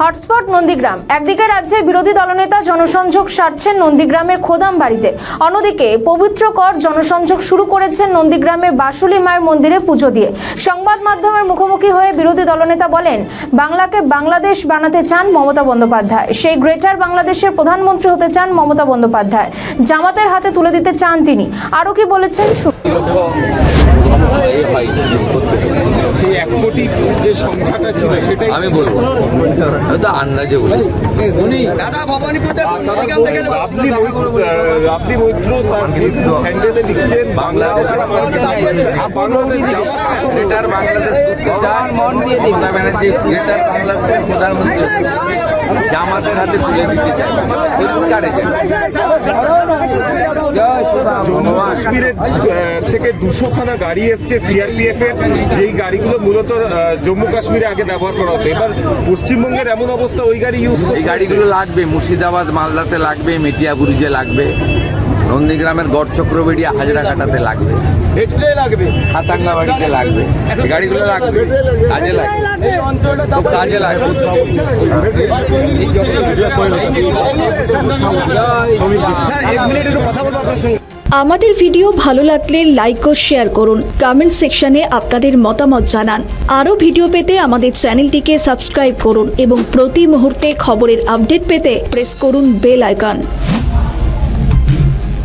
Hotspot Nandigram. একদিকে রাজ্যে বিরোধী দলনেতা জনসংযোগ সারছেন নন্দীগ্রামের খোদাম বাড়িতে, অন্যদিকে পবিত্র কর জনসংযোগ শুরু করেছেন নন্দীগ্রামের বাসুলি মায়ের মন্দিরে পুজো দিয়ে। সংবাদ মাধ্যমের মুখোমুখি হয়ে বিরোধী দলনেতা বলেন, বাংলাকে বাংলাদেশ বানাতে চান মমতা বন্দ্যোপাধ্যায়, সেই গ্রেটার বাংলাদেশের প্রধানমন্ত্রী হতে চান মমতা বন্দ্যোপাধ্যায়, জামাতের হাতে তুলে দিতে চান তিনি। আরও কি বলেছেন সেই 1 কোটি যে সংখ্যাটা ছিল সেটাই আমি বলবো, হয়তো আন্দাজে বলেছি। আপনি মৈত্র তার হ্যান্ডেলে লিখছেন গ্রেটার বাংলাদেশ করতে চান মমতা ব্যানার্জি, গ্রেটার বাংলাদেশের প্রধানমন্ত্রী জামাতের হাতে তুলে দিতে চান, পরিষ্কার। জম্মু কাশ্মীরের থেকে 200খানা গাড়ি এসছে সিআরপিএফ এর, যেই গাড়িগুলো মূলত জম্মু কাশ্মীরে আগে ব্যবহার করা হতো। এবার পশ্চিমবঙ্গের এমন অবস্থা, ওই গাড়ি ইউজ এই গাড়িগুলো লাগবে, মুর্শিদাবাদ মালদাতে লাগবে, মেটিয়াবুরুজে লাগবে, নন্দীগ্রামের গড়চক্রবেড়িয়া হাজরাঘাটাতে লাগবে, সাতাঙ্গাবাড়িতে লাগবে, এই গাড়িগুলো লাগবে, কাজে লাগবে, কাজে লাগবে। আমাদের ভিডিও ভালো লাগলে লাইক ও শেয়ার করুন, কমেন্ট সেকশনে আপনাদের মতামত জানান। আরও ভিডিও পেতে আমাদের চ্যানেলটিকে সাবস্ক্রাইব করুন এবং প্রতি মুহূর্তে খবরের আপডেট পেতে প্রেস করুন বেল আইকন।